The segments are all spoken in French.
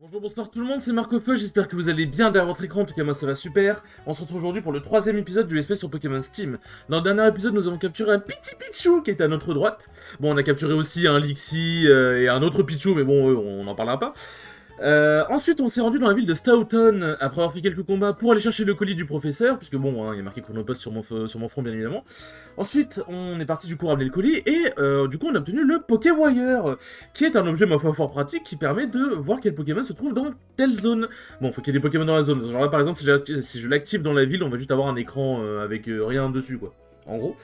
Bonjour, bonsoir tout le monde, c'est Marco Feu, j'espère que vous allez bien derrière votre écran, en tout cas moi ça va super. On se retrouve aujourd'hui pour le troisième épisode de l'espèce sur Pokémon Steam. Dans le dernier épisode, nous avons capturé un petit Pichu qui était à notre droite. Bon, on a capturé aussi un Lixie et un autre Pichu, mais bon, on n'en parlera pas. Ensuite, on s'est rendu dans la ville de Stoughton après avoir fait quelques combats pour aller chercher le colis du professeur, puisque bon, hein, il y a marqué Chronopost sur mon front bien évidemment. Ensuite, on est parti du coup ramener le colis et du coup on a obtenu le Pokévoyeur, qui est un objet ma foi fort pratique qui permet de voir quel Pokémon se trouve dans telle zone. Bon, faut qu'il y ait des Pokémon dans la zone. Genre là par exemple, si je l'active dans la ville, on va juste avoir un écran avec rien dessus quoi. En gros.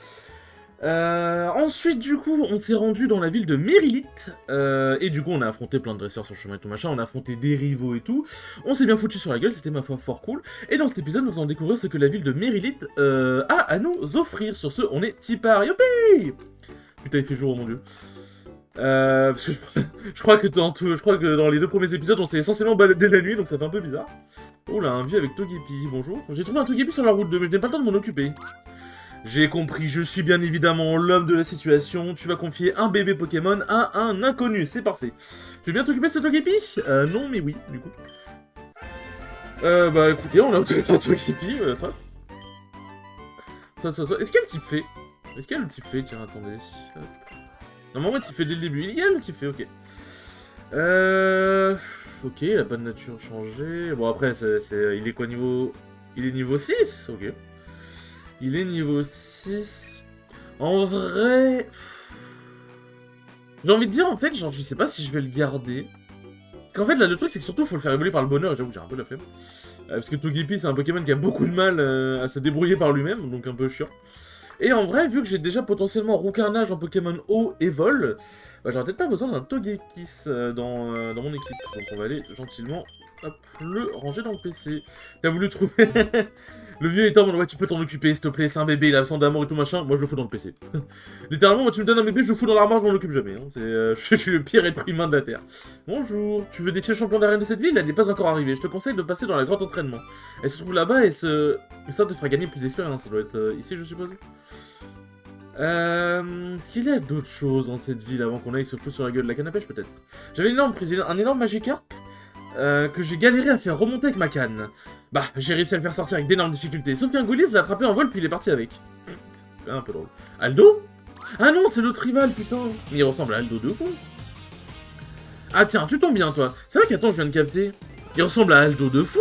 Ensuite, du coup, on s'est rendu dans la ville de Mérylith, et du coup, on a affronté plein de dresseurs sur le chemin et tout machin, on a affronté des rivaux et tout, on s'est bien foutu sur la gueule, c'était ma foi fort cool, et dans cet épisode, nous allons découvrir ce que la ville de Mérylith a à nous offrir. Sur ce, on est Tipar, youpi! Putain, il fait jour, oh mon dieu. Parce que je crois que dans les deux premiers épisodes, on s'est essentiellement baladé la nuit, donc ça fait un peu bizarre. Oh là, un vieux avec Togepi, bonjour. J'ai trouvé un Togepi sur la route 2, mais je n'ai pas le temps de m'en occuper. J'ai compris, je suis bien évidemment l'homme de la situation. Tu vas confier un bébé Pokémon à un inconnu, c'est parfait. Tu veux bien t'occuper de ce Togepi? Non, mais oui, du coup. Bah écoutez, on a obtenu un Togepi, soit. Est-ce qu'il y a le type fait? Est-ce qu'il y a le type fait? Tiens, attendez. Hop. Normalement, le type fait dès le début. Il y a le type fait, ok. Ok, il a pas de nature changée. Bon, après, il est quoi niveau... Il est niveau 6? Ok. Il est niveau 6. En vrai... J'ai envie de dire, en fait, genre, je sais pas si je vais le garder. Parce qu'en fait, là, le truc, c'est que surtout, faut le faire évoluer par le bonheur, et j'avoue que j'ai un peu la flemme. Parce que Togepi, c'est un Pokémon qui a beaucoup de mal à se débrouiller par lui-même, donc un peu chiant. Et en vrai, vu que j'ai déjà potentiellement Roucarnage en Pokémon eau et vol, bah, j'aurais peut-être pas besoin d'un Togekiss dans mon équipe. Donc on va aller gentiment, hop, le ranger dans le PC. T'as voulu trouver... Le vieux étant, ouais, tu peux t'en occuper, s'il te plaît, c'est un bébé, il a besoin d'amour et tout machin, moi je le fous dans le PC. Littéralement, moi tu me donnes un bébé, je le fous dans l'armoire, je m'en occupe jamais. Hein. Je suis le pire être humain de la Terre. Bonjour, tu veux défier le champion d'arène de cette ville? Elle n'est pas encore arrivée, je te conseille de passer dans la grotte d'entraînement. Elle se trouve là-bas et ça te fera gagner plus d'expérience, ça doit être ici je suppose. Est-ce qu'il y a d'autres choses dans cette ville avant qu'on aille se foutre sur la gueule de la canne à pêche peut-être? J'avais un énorme Magikarp que j'ai galéré à faire remonter avec ma canne. Bah, j'ai réussi à le faire sortir avec d'énormes difficultés, sauf qu'un Goliath l'a attrapé en vol puis il est parti avec. C'est un peu drôle. Aldo? Ah non, c'est l'autre rival, putain. Mais il ressemble à Aldo de fou. Ah tiens, tu tombes bien toi. C'est vrai qu'attends, je viens de capter. Il ressemble à Aldo de fou.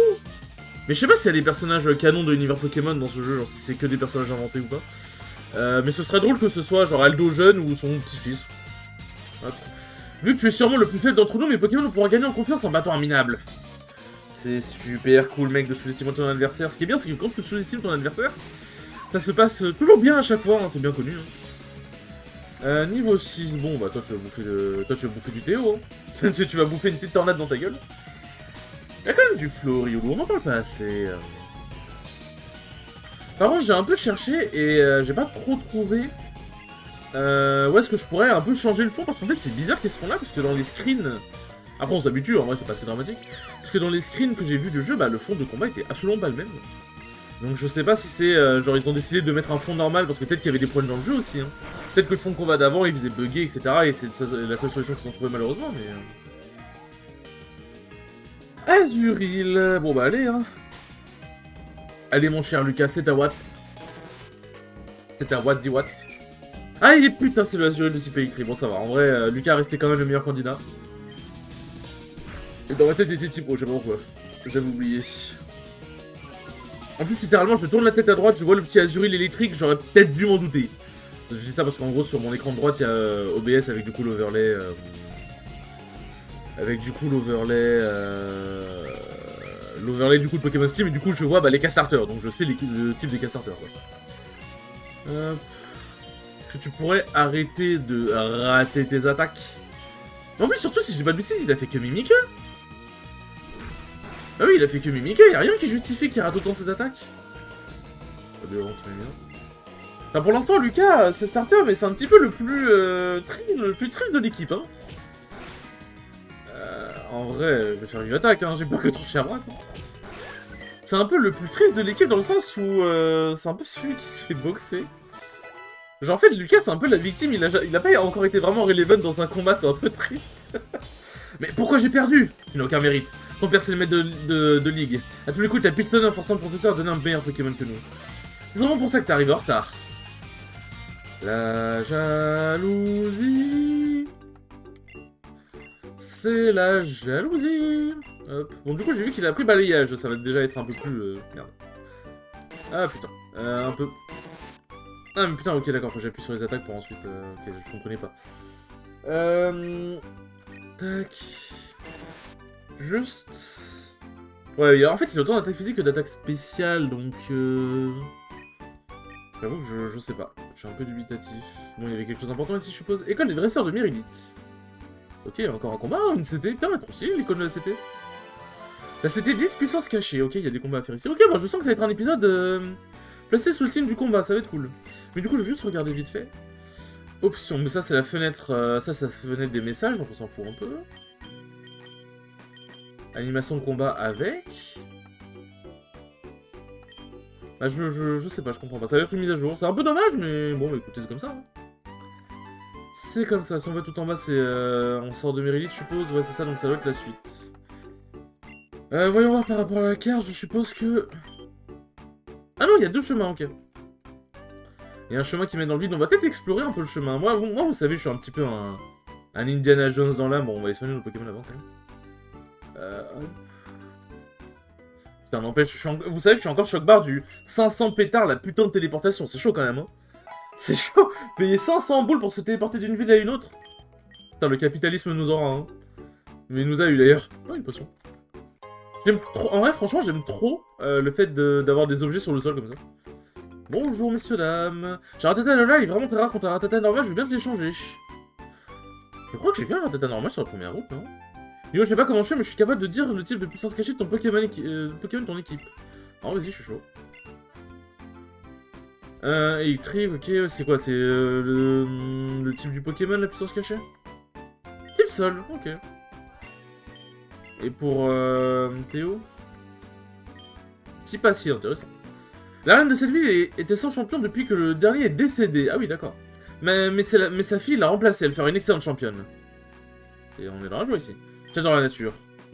Mais je sais pas s'il y a des personnages canons de l'univers Pokémon dans ce jeu, genre si c'est que des personnages inventés ou pas. Mais ce serait drôle que ce soit genre Aldo jeune ou son petit-fils. Hop. Vu que tu es sûrement le plus faible d'entre nous, mes Pokémon pourront gagner en confiance en battant un minable. C'est super cool, mec, de sous-estimer ton adversaire. Ce qui est bien, c'est que quand tu sous-estimes ton adversaire, ça se passe toujours bien à chaque fois, hein, c'est bien connu. Hein. Niveau 6, bon, bah toi tu vas bouffer du Théo. Hein. Tu vas bouffer une petite tornade dans ta gueule. Il y a quand même du Floriolo, on en parle pas assez. Par contre, j'ai un peu cherché et j'ai pas trop trouvé où est-ce que je pourrais un peu changer le fond, parce qu'en fait c'est bizarre qu'ils se font là, parce que dans les screens... Après on s'habitue, en vrai c'est pas assez dramatique. Parce que dans les screens que j'ai vus du jeu, bah le fond de combat était absolument pas le même. Donc je sais pas si c'est genre ils ont décidé de mettre un fond normal, parce que peut-être qu'il y avait des problèmes dans le jeu aussi. Hein. Peut-être que le fond de combat d'avant il faisait bugger, etc. Et c'est la seule solution qu'ils ont trouvée malheureusement, mais... Azuril, bon bah allez hein. Allez mon cher Lucas, c'est ta Watt. C'est ta Watt 10 watts. Ah il est putain, c'est le Azuril de type électrique, bon ça va. En vrai, Lucas restait quand même le meilleur candidat. Et dans ma tête, il était type... Oh, je sais pas pourquoi. J'avais oublié. En plus, littéralement, je tourne la tête à droite, je vois le petit Azuril électrique, j'aurais peut-être dû m'en douter. Je dis ça parce qu'en gros, sur mon écran de droite, il y a OBS avec du coup l'overlay... L'overlay du coup de Pokémon Steam, et du coup, je vois bah, les cast-starters, donc je sais le type des cast-starters, quoi. Est-ce que tu pourrais arrêter de rater tes attaques? En plus, surtout, si je dis pas de bêtises, il a fait que Mimikyu. Ah oui, il a fait que Mimikyu, y'a rien qui justifie qu'il rate autant ses attaques. Pas de honte, mais bien. Enfin, pour l'instant, Lucas, c'est starter, mais c'est un petit peu le plus triste de l'équipe, hein. En vrai, je vais faire une attaque, hein, j'ai peur que trancher à droite. Hein. C'est un peu le plus triste de l'équipe dans le sens où c'est un peu celui qui se fait boxer. Genre en fait, Lucas c'est un peu la victime, il a pas encore été vraiment relevant dans un combat, c'est un peu triste. Mais pourquoi j'ai perdu? Tu n'as aucun mérite. Ton père c'est le maître de ligue. À tous les coups, t'as pitonné en forçant le professeur à donner un meilleur Pokémon que nous. C'est vraiment pour ça que t'arrives en retard. La jalousie. C'est la jalousie. Hop. Bon, du coup, j'ai vu qu'il a pris balayage. Ça va déjà être un peu plus... Merde. Ah, putain. Un peu... Ah, mais putain, ok, d'accord. Faut que j'appuie sur les attaques pour ensuite... Ok, je comprenais pas. Tac... Juste... Ouais, en fait, il a autant d'attaque physique que d'attaque spéciale, donc... J'avoue que je sais pas. Je suis un peu dubitatif. Bon, il y avait quelque chose d'important ici, je suppose. École des dresseurs de Mérylite. Ok, encore un combat, une CT. Putain, mais trop stylé, l'école de la CT. La CT 10, puissance cachée. Ok, il y a des combats à faire ici. Ok, bah je sens que ça va être un épisode placé sous le signe du combat, ça va être cool. Mais du coup, je vais juste regarder vite fait. Options, mais ça, c'est la fenêtre... ça, c'est la fenêtre des messages, donc on s'en fout un peu. Animation de combat avec... Bah, je sais pas, je comprends pas. Ça va être une mise à jour. C'est un peu dommage, mais bon, bah, écoutez, c'est comme ça. Hein. C'est comme ça. Si on va tout en bas, c'est... on sort de Mérylite, je suppose. Ouais, c'est ça, donc ça doit être la suite. Voyons voir par rapport à la carte, je suppose que... Ah non, il y a deux chemins, ok. Il y a un chemin qui mène dans le vide, on va peut-être explorer un peu le chemin. Moi, vous savez, je suis un petit peu un Indiana Jones dans l'âme. Bon, on va aller soigner nos Pokémon avant, quand même. Putain, n'empêche, vous savez que je suis encore choc-barre du 500 pétards, la putain de téléportation. C'est chaud, quand même, hein. C'est chaud. Payer 500 boules pour se téléporter d'une ville à une autre. Putain, le capitalisme nous aura, hein. Mais il nous a eu, d'ailleurs. Oh, une potion. J'aime trop... En vrai, franchement, j'aime trop le fait d'avoir des objets sur le sol, comme ça. Bonjour, messieurs, dames. J'ai un Rattata Lola, il est vraiment très rare contre un Rattata normal, je veux bien te l'échanger. Je crois que j'ai vu un Rattata normal sur la première route, non? Yo, je sais pas comment je fais, mais je suis capable de dire le type de puissance cachée de ton Pokémon, Pokémon de ton équipe. Alors, vas-y, je suis chaud. Électrique, ok, c'est quoi? C'est le type du Pokémon, la puissance cachée? Type sol, ok. Et pour Théo? Type acier, intéressant. La reine de cette ville était sans champion depuis que le dernier est décédé. Ah oui, d'accord. Mais sa fille l'a remplacée, elle ferait une excellente championne. Et on est dans la joie ici. J'adore la nature.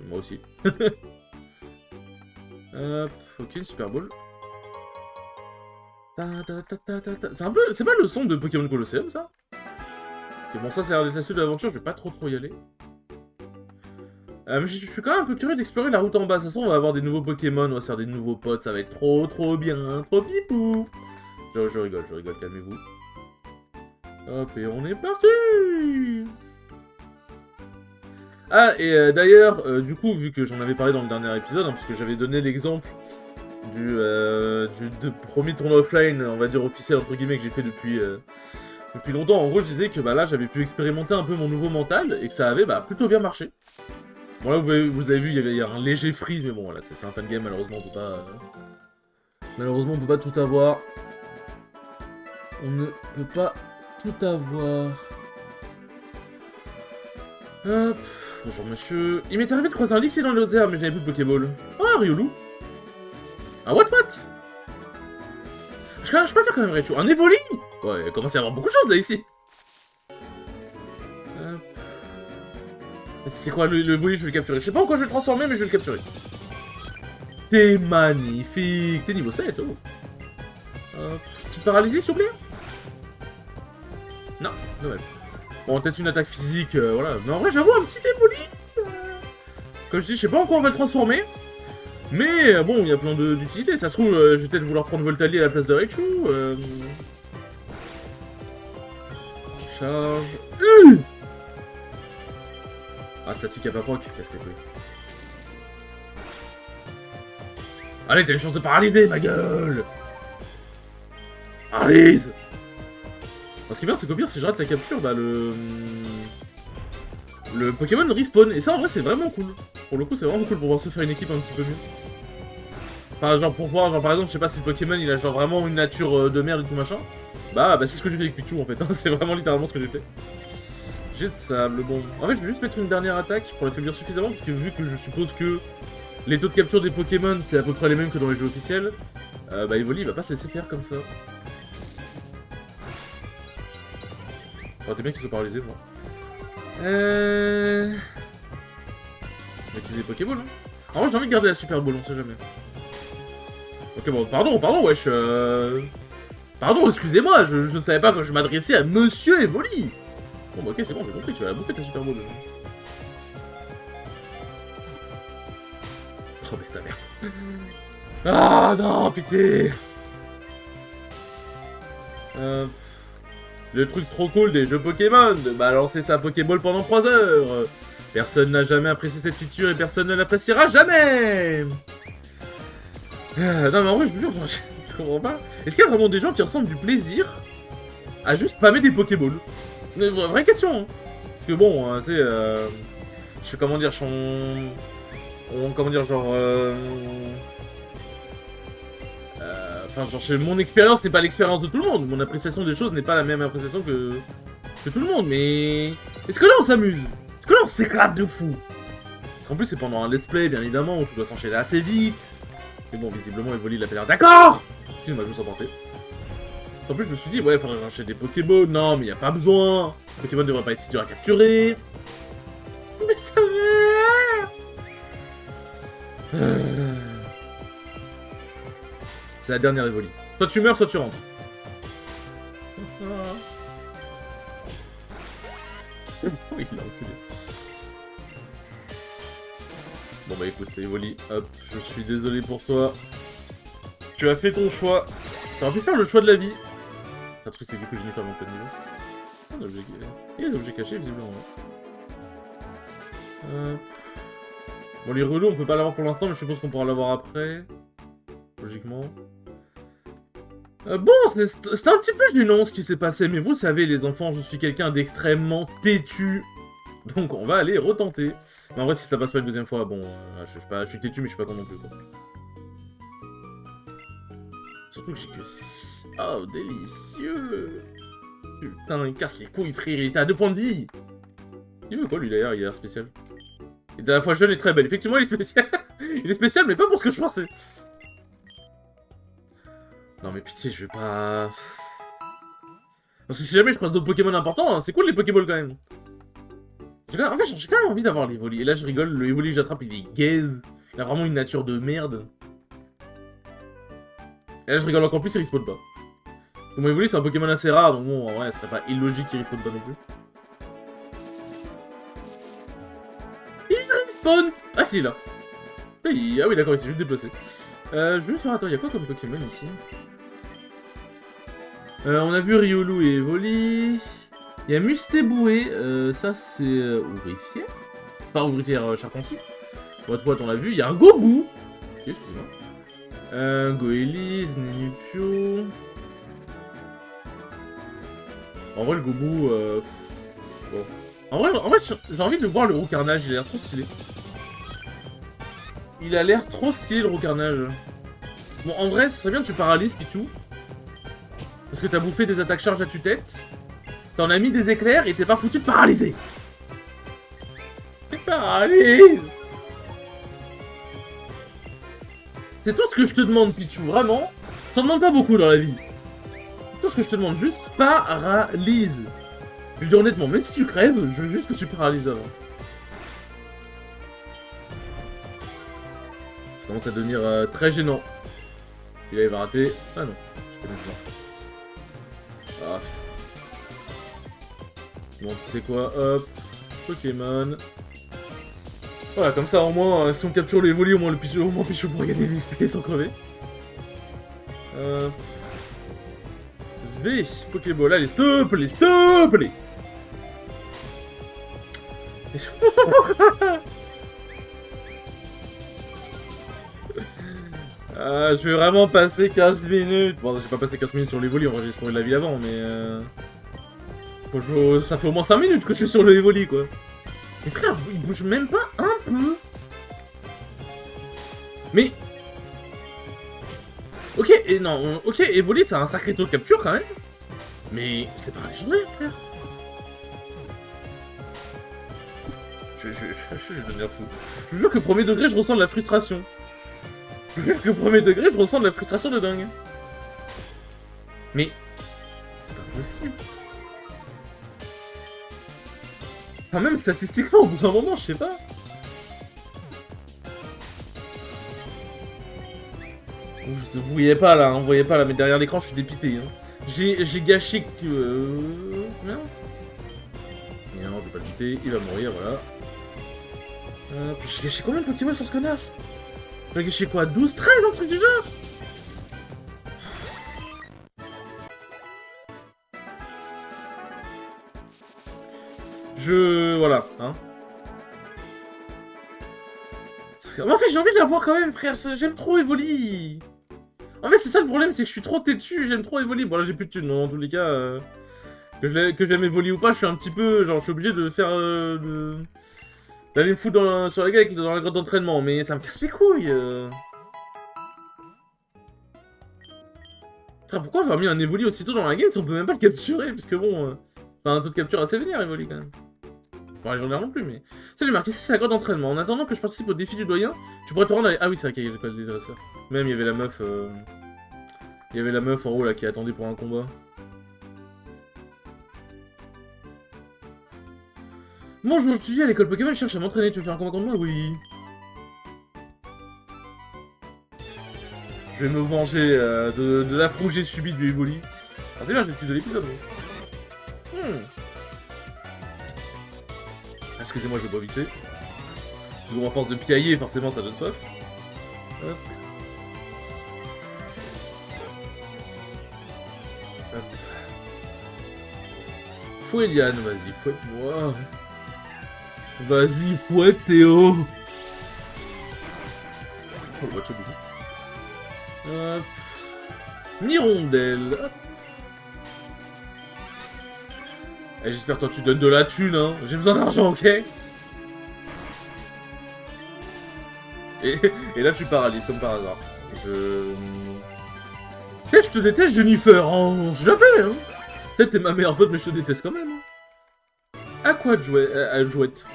Moi aussi. Hop, ok, une Super Bowl. C'est un peu... C'est pas le son de Pokémon Colosseum, ça? Ok, bon, ça, c'est l'air d'être la suite de l'aventure, je vais pas trop y aller. Mais je suis quand même un peu curieux d'explorer la route en bas. De toute façon, on va avoir des nouveaux Pokémon, on va se faire des nouveaux potes, ça va être trop bien, trop pipou. Je rigole, calmez-vous. Hop, et on est parti. Ah, et d'ailleurs, du coup, vu que j'en avais parlé dans le dernier épisode, hein, parce que j'avais donné l'exemple du premier tournoi offline, on va dire officiel, entre guillemets, que j'ai fait depuis longtemps. En gros, je disais que bah, là, j'avais pu expérimenter un peu mon nouveau mental, et que ça avait plutôt bien marché. Bon là vous avez vu, il y a un léger freeze, mais bon voilà, c'est un fan game, malheureusement on peut pas... Malheureusement on peut pas tout avoir. On ne peut pas tout avoir. Hop, bonjour monsieur. Il m'est arrivé de croiser un Lixie dans les airs, mais je n'avais plus de Pokéball. Ah, Riolu. Un what? Je peux faire quand même Raichu. Un Evoli. Ouais, il commence à y avoir beaucoup de choses là ici. C'est quoi le bruit? Je vais le capturer. Je sais pas en quoi je vais le transformer, mais je vais le capturer. T'es magnifique. T'es niveau 7, oh. Petite paralysie, s'il vous plaît? Non, dommage. Bon, peut-être une attaque physique, voilà. Mais en vrai, j'avoue, un petit éboli. Comme je dis, je sais pas en quoi on va le transformer. Mais bon, il y a plein d'utilités. Ça se trouve, je vais peut-être vouloir prendre Voltali à la place de Raichu. Charge. Ah, statique à Paproc, casse les couilles. Allez, t'as une chance de paralyser, ma gueule. Paralyse. Ce qui est bien, c'est qu'au pire, si je rate la capture, bah le Pokémon respawn. Et ça, en vrai, c'est vraiment cool. Pour le coup, c'est vraiment cool pour pouvoir se faire une équipe un petit peu mieux. Enfin, genre, pour voir, genre, par exemple, je sais pas si le Pokémon, il a genre vraiment une nature de merde et tout machin. Bah c'est ce que j'ai fait avec Pichu, en fait. Hein. C'est vraiment littéralement ce que j'ai fait. Jet de sable, bon. En fait, je vais juste mettre une dernière attaque pour l'affaiblir suffisamment, parce que vu que je suppose que les taux de capture des Pokémon, c'est à peu près les mêmes que dans les jeux officiels, bah Evoli, il va pas se laisser faire comme ça. Oh, t'es bien qu'ils soient paralysés, moi. On va utiliser Pokéball, hein. En vrai, j'ai envie de garder la Super Bowl, on sait jamais. Ok, bon, pardon, wesh. Pardon, excusez-moi, je ne savais pas quand je m'adressais à Monsieur Evoli. Bon, bah, ok, c'est bon, j'ai compris, tu vas la bouffer ta Super Bowl. Oh, mais ta mère. Ah, non, pitié. Le truc trop cool des jeux Pokémon, de balancer sa Pokéball pendant 3 heures. Personne n'a jamais apprécié cette feature et personne ne l'appréciera jamais. Non mais en vrai, je me jure, je comprends pas. Est-ce qu'il y a vraiment des gens qui ressentent du plaisir à juste spammer des Pokéballs? Une vraie question, hein. Parce que bon, hein, c'est... je sais comment dire, comment dire, genre... Enfin, genre, mon expérience n'est pas l'expérience de tout le monde. Mon appréciation des choses n'est pas la même appréciation que tout le monde. Mais est-ce que là, on s'amuse? Est-ce que là, on s'éclate de fou? Parce qu'en plus, c'est pendant un let's play, bien évidemment, où tu dois s'enchaîner assez vite. Mais bon, visiblement, Evoli l'a pas l'air d'accord. Excuse-moi, je me sens porté. En plus, je me suis dit, ouais, faudrait racheter des Pokéballs. Non, mais y a pas besoin. Pokémon ne devrait pas être si dur à capturer. Mais c'est vrai. C'est la dernière Evoli. Soit tu meurs, soit tu rentres. Oui, il a reculé. Bon bah écoute, Evoli, hop, je suis désolé pour toi. Tu as fait ton choix. T'aurais pu faire le choix de la vie. Un truc, c'est que j'ai dû faire mon plein niveau. Un objet... Il y a des objets cachés, visiblement. Bon, les relous, on peut pas l'avoir pour l'instant, mais je suppose qu'on pourra l'avoir après. Logiquement. Bon, c'est un petit peu gênant ce qui s'est passé, mais vous savez, les enfants, je suis quelqu'un d'extrêmement têtu. Donc on va aller retenter. Mais en vrai, si ça passe pas une deuxième fois, bon, je suis têtu, mais je suis pas con non plus, quoi. Surtout que j'ai que... Oh, délicieux. Putain, il casse les couilles, frère, il était à 2 points de vie. Il veut quoi, lui, d'ailleurs? Il a l'air spécial. Il est à la fois jeune et très belle. Effectivement, il est spécial. Il est spécial, mais pas pour ce que je pensais. Non mais pitié, je vais pas... Parce que si jamais je croise d'autres Pokémon importants, hein, c'est cool les Pokéballs quand même. En fait, j'ai quand même envie d'avoir l'Evoli. Et là, je rigole, le Evoli que j'attrape, il est gaze. Il a vraiment une nature de merde. Et là, je rigole encore plus, il respawn pas. Parce que mon Evoli, c'est un Pokémon assez rare, donc bon, en vrai, ce serait pas illogique qu'il respawn pas non plus. Il respawn. Ah si, là. Ah oui, d'accord, il s'est juste déplacé. Je vais faire... Attends, il y a quoi comme Pokémon ici? On a vu Riolu et Evoli. Il y a Mustéboué, ça c'est Ouvrifière. Enfin, Ouvrifière Charpentier. Bon, toi, on l'a vu. Il y a un Gobou. Ok, excusez-moi. Goélise, Nenupio. En vrai, le Gobou... Bon. En vrai j'ai envie de voir le Roucarnage, il a l'air trop stylé. Il a l'air trop stylé, le Roucarnage. Bon, en vrai, ce serait bien que tu paralyses, Pitou. Parce que t'as bouffé des attaques charge à tue-tête. T'en as mis des éclairs et t'es pas foutu de paralyser. T'es paralyse. C'est tout ce que je te demande, Pichou, vraiment. Ça demande pas beaucoup dans la vie. Tout ce que je te demande, juste paralyse. Je veux dire honnêtement, même si tu crèves, je veux juste que tu paralyses avant. Ça commence à devenir très gênant. Et là, il va rater. Ah non, je connais pas. Ah putain. Bon, tu sais quoi, hop, Pokémon. Voilà, comme ça au moins, si on capture les Evoli, au moins Pichou pourra gagner des displays sans crever. V, Pokéball, allez, stop, les stop, les. Je vais vraiment passer 15 minutes. Bon, j'ai pas passé 15 minutes sur les Evoli, j'ai exploré la ville avant, mais ça fait au moins 5 minutes que je suis sur le Evoli, quoi. Mais frère, il bouge même pas un peu. Mais... Ok, et non, ok, Evoli, c'est un sacré taux de capture, quand même. Mais c'est pas légendaire, frère. Je vais devenir fou. Je jure que premier degré, je ressens de la frustration. Je jure que premier degré, je ressens de la frustration de dingue. Mais... c'est pas possible. Enfin, même statistiquement, au bout d'un moment, je sais pas. Vous voyez pas là, hein, vous voyez pas là, mais derrière l'écran, je suis dépité. Hein. J'ai gâché que... Combien? Non, je vais pas le buter, il va mourir, voilà. J'ai gâché combien de Pokémon sur ce connard? J'ai gâché quoi? 12, 13, un truc du genre? Voilà, hein. Mais en fait, j'ai envie de la voir quand même, frère. J'aime trop Evoli. En fait, c'est ça le problème, c'est que je suis trop têtu. J'aime trop Evoli. Bon, là, j'ai plus de thunes. Dans tous les cas, que j'aime Evoli ou pas, je suis un petit peu... Genre, je suis obligé de faire... d'aller me foutre sur la gueule dans la grotte d'entraînement. Mais ça me casse les couilles. Frère, pourquoi avoir mis un Evoli aussitôt dans la game si on peut même pas le capturer? Parce que bon... c'est un taux de capture assez vénère, Evoli, quand même. Bon, légendaire non plus, mais... Salut Marc, ici c'est la grotte d'entraînement. En attendant que je participe au défi du doyen, tu pourrais te rendre à... Ah oui, c'est vrai qu'il y a l'école des dresseurs. Même, il y avait la meuf... Il y avait la meuf en haut, là, qui attendait pour un combat. Bon, je me suis dit à l'école Pokémon, je cherche à m'entraîner. Tu veux faire un combat contre moi? Oui. Je vais me venger de l'affront que j'ai subi du Evoli. Ah, c'est bien, j'ai le titre de l'épisode, oui. Excusez-moi, je bois vite fait. Parce qu'à force de piailler, forcément, ça donne soif. Hop. Hop. Fouet Liane, vas-y, fouette-moi. Vas-y, fouette Théo. Oh, watch out. Hop. Mirondelle. Hop. Eh, j'espère toi tu donnes de la thune, hein. J'ai besoin d'argent, ok? Et là tu paralyses, comme par hasard. Eh, je te déteste, Jennifer, hein. Je jamais, hein. Peut-être t'es ma meilleure pote, mais je te déteste quand même. Hein. À quoi de jouette?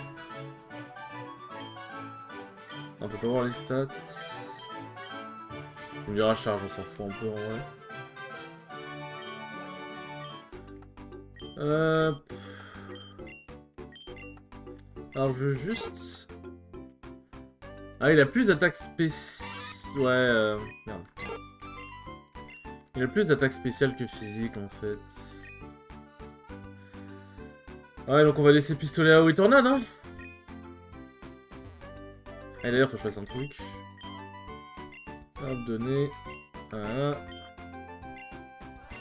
On peut pas voir les stats. Tu me diras charge, on s'en fout un peu en vrai. Alors je veux juste... Ah, il a plus d'attaques spéciales... Ouais, merde. Il a plus d'attaques spéciales que physique en fait. Ouais, donc on va laisser pistolet à eau et tornade, hein. Et d'ailleurs, faut que je fasse un truc. Hop, donner... Voilà.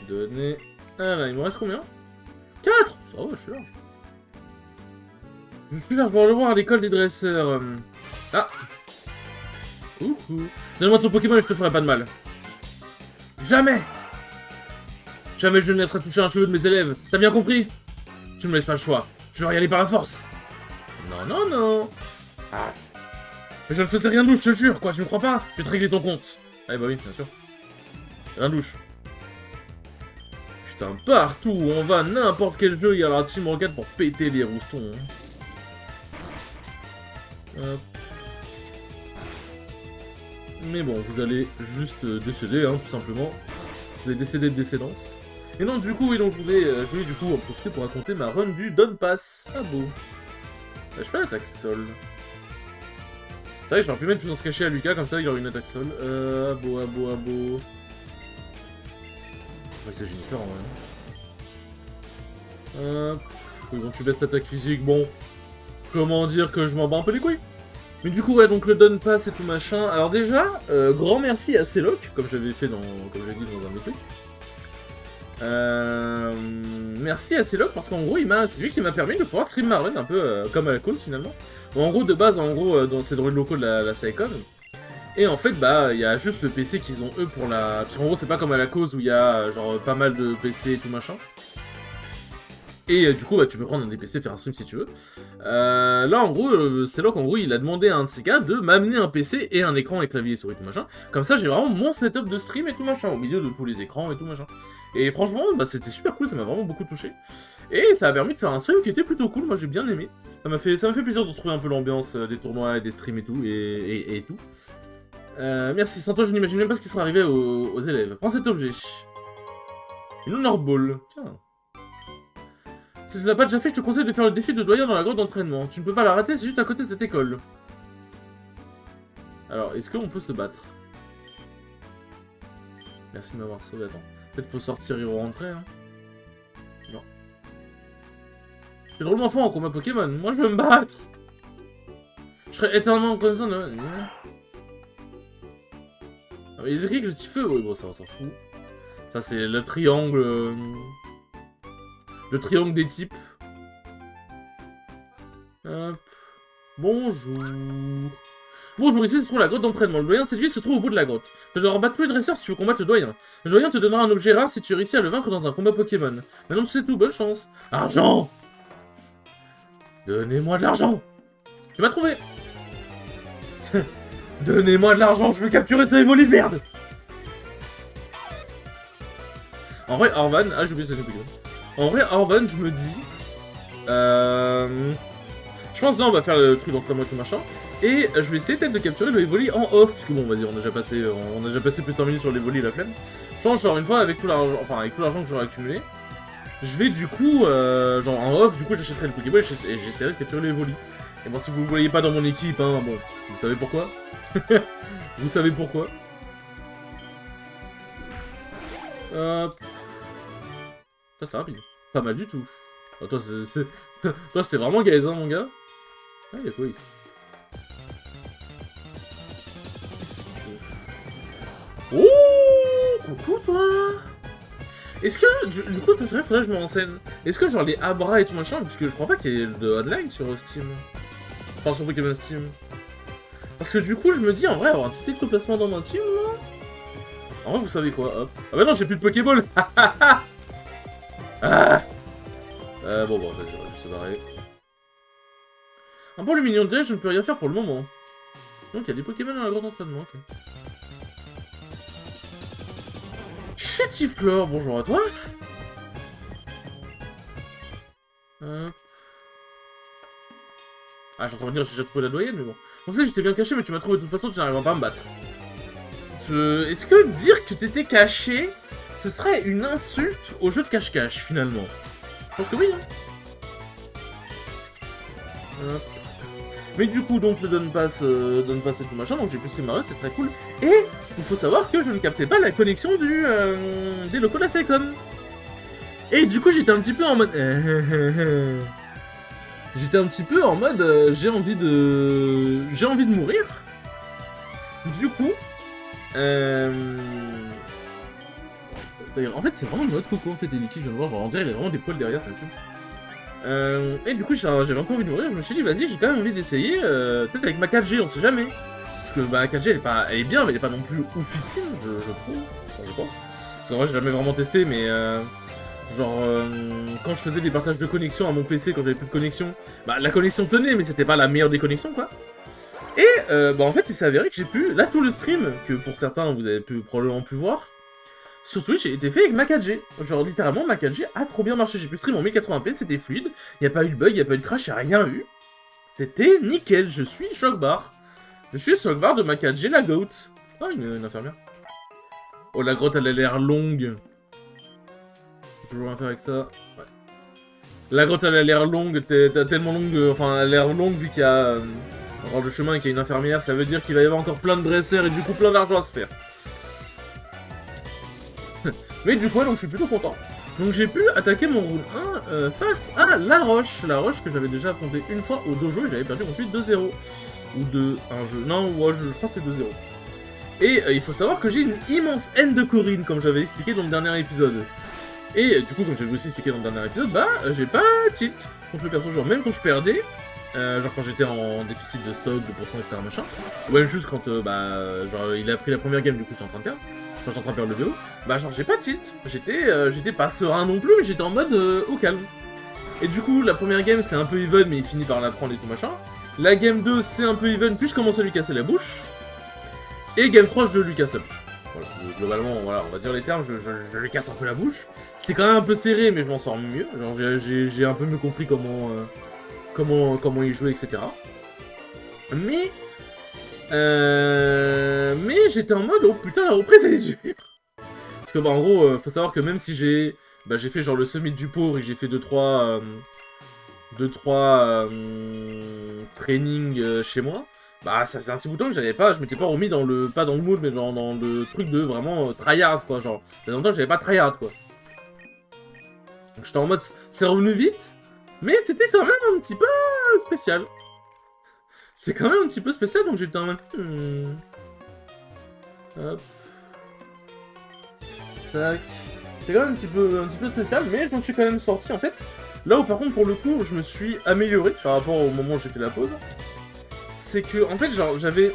Donner... Ah là, il me reste combien? 4. Ça va, je suis large. Je suis large pour le voir à l'école des dresseurs. Ah. Coucou. Donne-moi ton Pokémon et je te ferai pas de mal. Jamais. Jamais je ne laisserai toucher un cheveu de mes élèves. T'as bien compris? Tu me laisses pas le choix. Je dois y aller par la force. Non, non, non. Ah. Mais je ne faisais rien de louche, je te le jure. Quoi, tu me crois pas? Tu vais te régler ton compte. Ah bah oui, bien sûr. Rien de louche. Putain, partout où on va, n'importe quel jeu, il y a la Team Rocket pour péter les roustons. Hop. Mais bon, vous allez juste décéder, hein, tout simplement. Vous allez décéder de décédance. Et donc, du coup, je voulais du coup en profiter pour raconter ma run du Don Pass. Ah beau. Je fais l'attaque sol. C'est vrai, j'aurais pu mettre plus dans ce cachet à Lucas, comme ça il aurait une attaque sol. Ah beau, ah beau, ah beau. Ouais, c'est Jennifer en vrai. Oui, bon, tu baisses l'attaque physique, bon. Comment dire que je m'en bats un peu les couilles. Mais du coup, ouais, donc le Don Pass et tout machin. Alors déjà, grand merci à Celoc, comme j'avais fait comme j'avais dit dans un autre truc. Merci à Celoc parce qu'en gros, c'est lui qui m'a permis de pouvoir stream ma run un peu comme à la cause finalement. Bon, en gros, de base, c'est dans les locaux de la Saicon. Et en fait, bah, il y a juste le PC qu'ils ont eux pour la... Parce qu'en gros, c'est pas comme à la cause où il y a genre pas mal de PC et tout machin. Et du coup, bah, tu peux prendre un des PC, faire un stream si tu veux. Là, en gros, c'est là qu'en gros, il a demandé à un de ses gars de m'amener un PC et un écran et clavier et souris et tout machin. Comme ça, j'ai vraiment mon setup de stream et tout machin, au milieu de tous les écrans et tout machin. Et franchement, bah, c'était super cool, ça m'a vraiment beaucoup touché. Et ça a permis de faire un stream qui était plutôt cool, moi j'ai bien aimé. Ça m'a fait plaisir de retrouver un peu l'ambiance des tournois et des streams et tout, et tout. Merci, sans toi, je n'imagine même pas ce qui serait arrivé aux élèves. Prends cet objet. Une Honor Ball. Tiens. Si tu ne l'as pas déjà fait, je te conseille de faire le défi de doyen dans la grotte d'entraînement. Tu ne peux pas la rater, c'est juste à côté de cette école. Alors, est-ce qu'on peut se battre? Merci de m'avoir sauvé, attends. Peut-être faut sortir et rentrer, hein. Non. C'est drôlement fort en combat Pokémon, moi je veux me battre. Je serais éternellement reconnaissant de... Ah, mais Edric, le petit feu, oui, bon, ça, on s'en fout. Ça, c'est le triangle... Le triangle des types. Hop. Bonjour. Bonjour, ici se trouve la grotte d'entraînement. Le doyen de cette ville se trouve au bout de la grotte. Tu dois rebattre tous les dresseurs si tu veux combattre le doyen. Le doyen te donnera un objet rare si tu réussis à le vaincre dans un combat Pokémon. Maintenant, c'est tout, bonne chance. Argent! Donnez-moi de l'argent! Tu vas trouver! Donnez-moi de l'argent, je veux capturer ce Evoli de merde! En vrai, Orvan... Ah, j'ai oublié ce Pokémon. En vrai, Orvan, je me dis... Je pense là, on va faire le truc d'entraînement et tout machin. Et je vais essayer peut-être de capturer le Evoli en off. Parce que bon, vas-y, on a déjà passé plus de 100 minutes sur l'Evoli, la flemme. Je pense, genre, une fois, avec tout l'argent que j'aurai accumulé, je vais du coup, genre en off, du coup, j'achèterai le Pokéball et j'essaierai de capturer le Evoli. Et bon, si vous ne voyez pas dans mon équipe, hein, bon, vous savez pourquoi. Vous savez pourquoi. Hop. Ça, c'était rapide. Pas mal du tout. Oh, toi, toi, c'était vraiment gaze, hein, mon gars. Ah, y'a quoi ici? Oh, coucou, toi. Est-ce que, du coup, ça serait, faudrait que je me renseigne. Est-ce que, genre, les Abra et tout machin, parce que je crois pas qu'il y ait de hotline sur Steam. Enfin, sur Pokémon Steam. Parce que, du coup, je me dis, en vrai, avoir un petit placement dans ma team, là. En vrai, vous savez quoi, hop. Ah bah non, j'ai plus de Pokéball. Ah. Bon, vas-y, on va juste se barrer. Un peu le mignon de je ne peux rien faire pour le moment. Donc, il y a des Pokémon dans la grotte d'entraînement, ok. Chatiflore, bonjour à toi. Ah, j'ai envie de dire, j'ai déjà trouvé la doyenne, mais bon. On sait que j'étais bien caché, mais tu m'as trouvé de toute façon, tu n'arriveras pas à me battre. Est-ce que dire que t'étais caché, ce serait une insulte au jeu de cache-cache, finalement? Je pense que oui, hein. Mais du coup, donc, le donne pass et tout machin, donc j'ai pu streamer, c'est très cool. Et il faut savoir que je ne captais pas la connexion des locaux de la Seacom. Et du coup, j'étais un petit peu en mode... J'étais un petit peu en mode... j'ai envie de mourir. Du coup... D'ailleurs, en fait, c'est vraiment une mode coco, en fait, des liquides, je viens de voir, genre, on dirait qu'il y a vraiment des poils derrière, ça me fume. Et du coup, j'avais encore envie de mourir, je me suis dit, vas-y, j'ai quand même envie d'essayer, peut-être avec ma 4G, on sait jamais. Parce que bah, la 4G, elle est bien, mais elle est pas non plus oufissime, je trouve, enfin, je pense. Parce qu'en vrai, j'ai jamais vraiment testé, mais genre, quand je faisais des partages de connexion à mon PC, quand j'avais plus de connexion, bah, la connexion tenait, mais c'était pas la meilleure des connexions, quoi. Et bah, en fait, il s'est avéré que j'ai pu, là, tout le stream, que pour certains, vous avez probablement pu voir, sur Twitch, j'ai été fait avec ma 4G. Genre, littéralement, ma 4G a trop bien marché. J'ai pu stream en 1080p, c'était fluide. Y a pas eu de bug, y a pas eu de crash, y a rien eu. C'était nickel, je suis Shockbar. Je suis Shockbar de ma 4G, la GOAT. Oh, une infirmière. Oh, la grotte, elle a l'air longue. Toujours rien faire avec ça. Ouais. La grotte, elle a l'air longue, tellement longue, enfin, elle a l'air longue vu qu'il y a un bord de chemin et qu'il y a une infirmière. Ça veut dire qu'il va y avoir encore plein de dresseurs et du coup plein d'argent à se faire. Mais du coup, donc je suis plutôt content. Donc j'ai pu attaquer mon round 1 face à La Roche. La Roche que j'avais déjà affronté une fois au dojo et j'avais perdu contre lui 2-0. Ou 2-1 jeu. Non, ouais, je crois que c'était 2-0. Et il faut savoir que j'ai une immense haine de Corinne, comme j'avais expliqué dans le dernier épisode. Et du coup, comme j'avais aussi expliqué dans le dernier épisode, bah j'ai pas tilt contre le perso. Genre même quand je perdais, genre quand j'étais en déficit de stock, de pourcent, etc. machin. Ou même juste quand genre il a pris la première game, du coup j'étais en train de perdre. Quand j'étais en train de perdre le BO, bah genre j'ai pas de tilt, j'étais pas serein non plus, mais j'étais en mode au calme. Et du coup, la première game c'est un peu even, mais il finit par l'apprendre et tout machin. La game 2 c'est un peu even, puis je commence à lui casser la bouche. Et game 3 je lui casse la bouche. Voilà, globalement, voilà, on va dire les termes, je lui casse un peu la bouche. C'était quand même un peu serré, mais je m'en sors mieux. Genre j'ai un peu mieux compris comment il jouait, etc. Mais j'étais en mode, oh putain, la reprise elle est dure. Parce que bah en gros, faut savoir que même si j'ai fait genre le summit du pauvre et que j'ai fait 2-3 trainings chez moi, Bah, ça faisait un petit bout de temps que j'avais pas, je m'étais pas remis dans le, pas dans le mood, mais genre dans le truc de vraiment tryhard, quoi, genre. Ça faisait longtemps que j'avais pas tryhard, quoi. Donc j'étais en mode, c'est revenu vite, mais c'était quand même un petit peu spécial. C'est quand même un petit peu spécial, donc j'étais en mode, Hop. Tac. C'est quand même un petit peu spécial, mais je m'en suis quand même sorti, en fait. Là où, par contre, pour le coup, je me suis amélioré par rapport au moment où j'ai fait la pause. C'est que, en fait, genre, j'avais...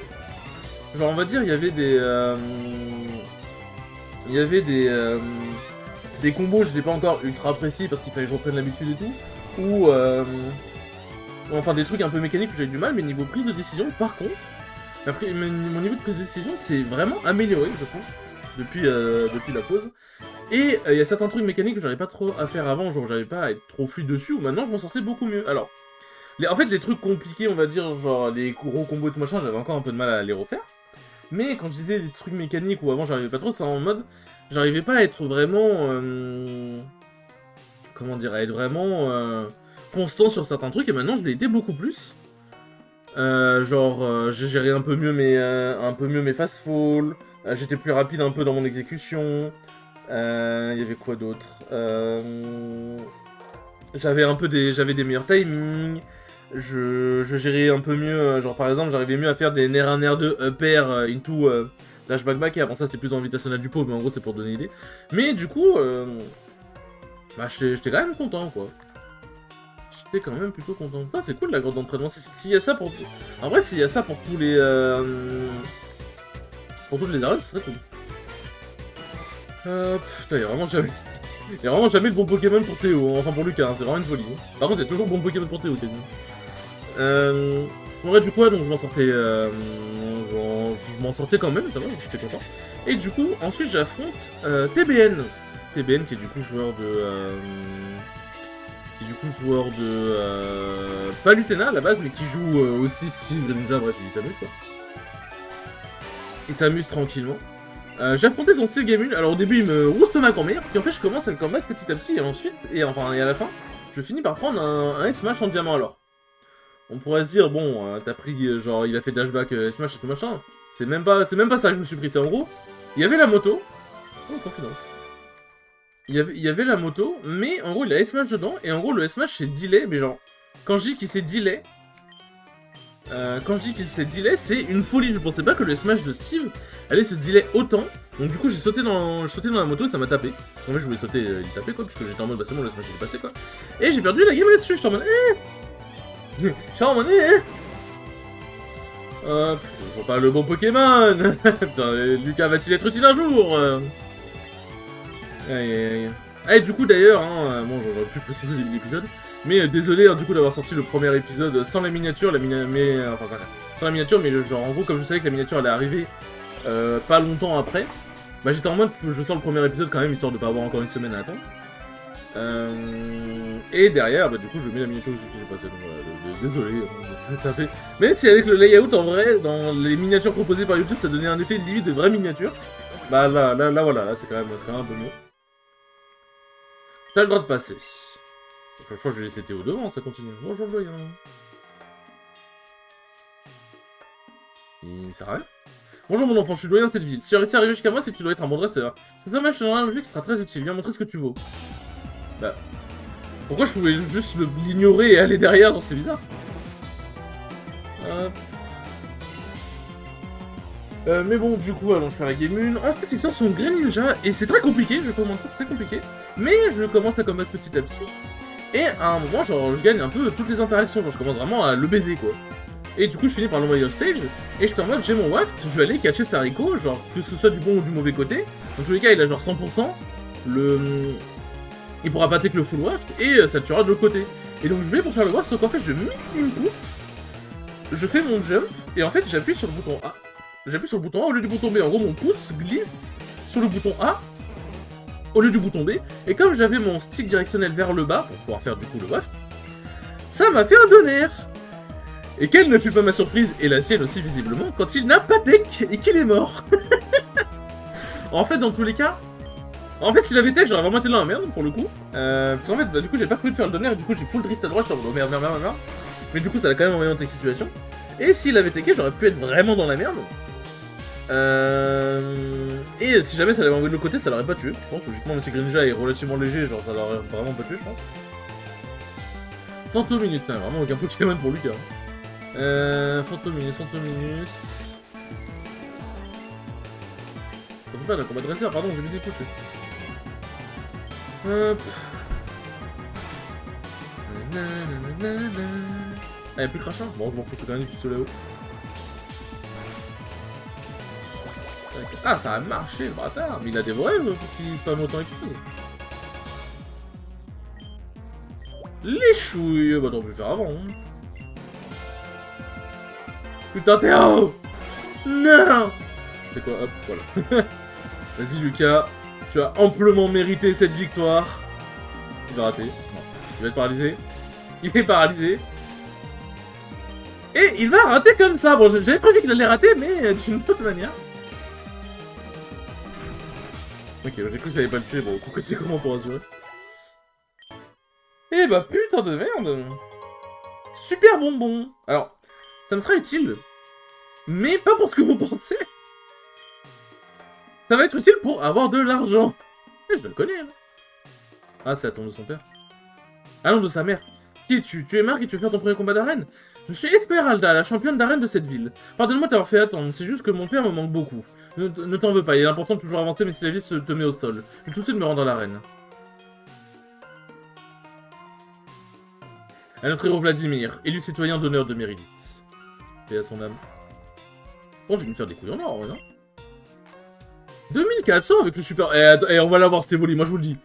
Genre, on va dire, il y avait des... Il y avait des combos, je n'étais pas encore ultra précis parce qu'il fallait que je reprenne l'habitude et tout. Ou... Enfin, des trucs un peu mécaniques où j'avais du mal, mais niveau prise de décision, par contre... Après, mon niveau de prise de décision s'est vraiment amélioré, je trouve, depuis la pause. Et il y a certains trucs mécaniques que j'arrivais pas trop à faire avant, genre j'avais pas à être trop fluide dessus, où maintenant je m'en sortais beaucoup mieux. Alors, en fait, les trucs compliqués, on va dire, genre les gros combos et tout machin, j'avais encore un peu de mal à les refaire. Mais quand je disais les trucs mécaniques où avant j'arrivais pas trop, c'est en mode, j'arrivais pas à être vraiment... comment dire, à être vraiment constant sur certains trucs, et maintenant je l'ai été beaucoup plus. J'ai géré un peu mieux mes fast fall, j'étais plus rapide un peu dans mon exécution. Il y avait quoi d'autre? J'avais des meilleurs timings. Je gérais un peu mieux, genre par exemple j'arrivais mieux à faire des Nair 1, Nair 2, up air, into dash back back, et avant ça c'était plus en invitationnel du pot, mais en gros c'est pour donner l'idée. Mais du coup, bah j'étais quand même content, quoi. J'étais quand même plutôt content. Ah, c'est cool la grotte d'entraînement. S'il y a ça pour... En vrai, s'il y a ça pour tous les... Pour toutes les arènes, ce serait cool. Putain, il y a vraiment jamais de bon Pokémon pour Théo, enfin pour Lucas, hein, c'est vraiment une folie. Hein. Par contre, il y a toujours bon Pokémon pour Théo, quasiment. En vrai, du coup, donc je m'en sortais... je m'en sortais quand même, ça va, j'étais content. Et du coup, ensuite, j'affronte TBN. TBN qui est du coup joueur de... pas Lutena à la base, mais qui joue aussi Steel Greninja, bref, il s'amuse quoi. Il s'amuse tranquillement. J'ai affronté son Steel Gamul, alors au début il me rouste ma grand-mère, puis en fait je commence à le combattre petit à petit, et ensuite, et à la fin, je finis par prendre un S-Smash en diamant alors. On pourrait se dire, bon, t'as pris, genre, il a fait dashback S-Smash et tout machin. C'est même pas ça que je me suis pris, c'est en gros, il y avait la moto, oh, confidence. Il y avait la moto, mais en gros il a S-Smash dedans, et en gros le S-Smash c'est delay, mais genre, quand je dis qu'il s'est delay, c'est une folie, je pensais pas que le S-Smash de Steve allait se delay autant, donc du coup j'ai sauté dans la moto et ça m'a tapé, parce qu'en fait je voulais sauter, il tapait quoi, puisque j'étais en mode bah c'est bon le S-Smash il est passé quoi, et j'ai perdu la game là-dessus, j'étais en mode putain, je vois pas le bon Pokémon. Putain, Lucas va-t-il être utile un jour? Aïe aïe aïe. Ah, et du coup d'ailleurs, hein, bon j'aurais pu préciser au début de l'épisode, mais désolé hein, du coup d'avoir sorti le premier épisode sans la miniature, sans la miniature, mais genre en gros comme je savais que la miniature allait arriver pas longtemps après, bah j'étais en mode je sors le premier épisode quand même histoire de pas avoir encore une semaine à attendre. Et derrière, bah du coup je mets la miniature aussi qui s'est passée, donc voilà, désolé, ça fait... Même si avec le layout en vrai, dans les miniatures proposées par YouTube, ça donnait un effet limite de vraie miniature, bah là voilà, là c'est quand même un peu mieux. T'as le droit de passer. Donc, la fois je vais laisser Théo devant, ça continue. Bonjour le doyen. Il sert à rien. Bonjour mon enfant, je suis doyen de cette ville. Si tu as réussi à arriver jusqu'à moi, c'est que tu dois être un bon dresseur. C'est dommage, je te donnerai un objet qui sera très utile. Viens montrer ce que tu vaux. Bah... Pourquoi je pouvais juste l'ignorer et aller derrière, genre c'est bizarre. Mais bon, du coup, allons, je fais la game 1. Ensuite, il sort son Greninja, et c'est très compliqué, je vais commencer, c'est très compliqué. Mais je commence à combattre petit à petit. Et à un moment, genre, je gagne un peu toutes les interactions, genre, je commence vraiment à le baiser, quoi. Et du coup, je finis par l'envoyer off stage, et j'étais en mode, j'ai mon waft, je vais aller catcher Sariko, genre, que ce soit du bon ou du mauvais côté. Dans tous les cas, il a genre 100%, il pourra pas take le full waft, et ça le tuera de l'autre côté. Et donc, je vais pour faire le waft, sauf qu'en fait, je miss input, je fais mon jump, et en fait, j'appuie sur le bouton A. J'appuie sur le bouton A au lieu du bouton B. En gros, mon pouce glisse sur le bouton A au lieu du bouton B. Et comme j'avais mon stick directionnel vers le bas, pour pouvoir faire du coup le waft, ça m'a fait un donner. Et quelle ne fut pas ma surprise, et la sienne aussi visiblement, quand il n'a pas tech et qu'il est mort. En fait, dans tous les cas, s'il avait tech, j'aurais vraiment été dans la merde pour le coup. Parce qu'en fait, bah, du coup, j'ai pas prévu de faire le donner, et du coup, j'ai full drift à droite, genre, oh merde. Mais du coup, ça a quand même envoyé en tech situation. Et s'il avait taqué, j'aurais pu être vraiment dans la merde. Et si jamais ça l'avait envoyé de l'autre côté, ça l'aurait pas tué, je pense. Logiquement, même si Greninja est relativement léger, genre ça l'aurait vraiment pas tué, je pense. Fantominus, putain, vraiment aucun Pokémon pour Lucas. Fantominus. Ça fait pas d'un combat de dresseur, pardon, j'ai mis les couches. Hop. Ah, y'a plus de crachin? Bon, je m'en fous, c'est quand même du pistolet haut. Ah, ça a marché, le bâtard! Mais il a dévoré pour qu'il spamme autant et tout. Les chouilles! Bah, t'aurais pu le faire avant. Hein. Putain, t'es haut! Non! C'est quoi? Hop, voilà. Vas-y, Lucas. Tu as amplement mérité cette victoire. Il va rater. Non. Il va être paralysé. Il est paralysé. Et il va rater comme ça. Bon, j'avais prévu qu'il allait rater, mais d'une autre manière. Ok, j'ai cru que ça allait pas le tuer. Bon, pourquoi tu sais comment pour assurer? Eh bah, putain de merde. Super bonbon. Alors, ça me sera utile. Mais pas pour ce que vous pensez. Ça va être utile pour avoir de l'argent. Eh, je le connais, là. Ah, c'est la tombe de son père. Ah non, de sa mère. Qui es-tu? Tu es Marc et tu veux faire ton premier combat d'arène? Je suis Esmeralda, la championne d'arène de cette ville. Pardonne-moi de t'avoir fait attendre, c'est juste que mon père me manque beaucoup. Ne t'en veux pas, il est important de toujours avancer, mais si la vie te met au sol. Je vais tout de suite me rendre à l'arène. À notre héros Vladimir, élu citoyen d'honneur de Méridite. Et à son âme. Bon, je vais me faire des couilles en or, ouais, non? 2400 avec le super... Eh, on va l'avoir, cet évoli, moi je vous le dis.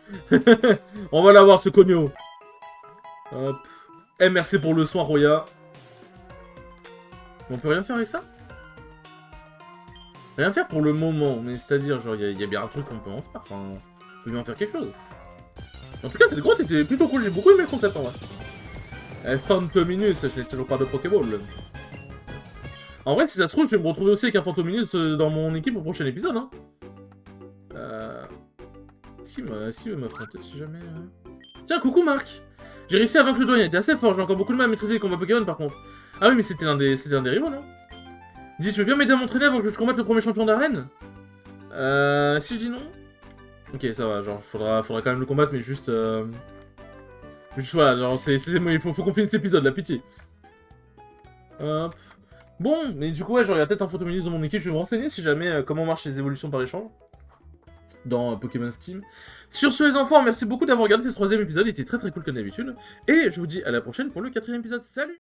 On va l'avoir, ce cogno. Hop. Eh, merci pour le soin, Roya. On peut rien faire avec ça? Rien faire pour le moment, mais c'est-à-dire, genre, il y a bien un truc qu'on peut en faire. Enfin, on peut bien en faire quelque chose. En tout cas, cette grotte était plutôt cool, j'ai beaucoup aimé le concept en vrai. Eh, Fantominus, je n'ai toujours pas de Pokéball. En vrai, si ça se trouve, je vais me retrouver aussi avec un Fantominus dans mon équipe au prochain épisode, hein. Est-ce qu'il veut m'affronter si jamais... Tiens, coucou Marc! J'ai réussi à vaincre le doyen, il était assez fort, j'ai encore beaucoup de mal à maîtriser les combats Pokémon par contre. Ah oui, mais c'était un des rivaux, non? Dis, tu veux bien m'aider à m'entraîner avant que je combatte le premier champion d'arène? Si je dis non? Ok, ça va, genre, faudra quand même le combattre, mais juste... Juste voilà, genre, il faut qu'on finisse cet épisode, la pitié. Hop. Bon, mais du coup, ouais, genre, il y a peut-être un Fantominus dans mon équipe, je vais me renseigner si jamais comment marchent les évolutions par échange. Dans Pokémon Steam. Sur ce les enfants, merci beaucoup d'avoir regardé ce troisième épisode, il était très très cool comme d'habitude. Et je vous dis à la prochaine pour le quatrième épisode. Salut!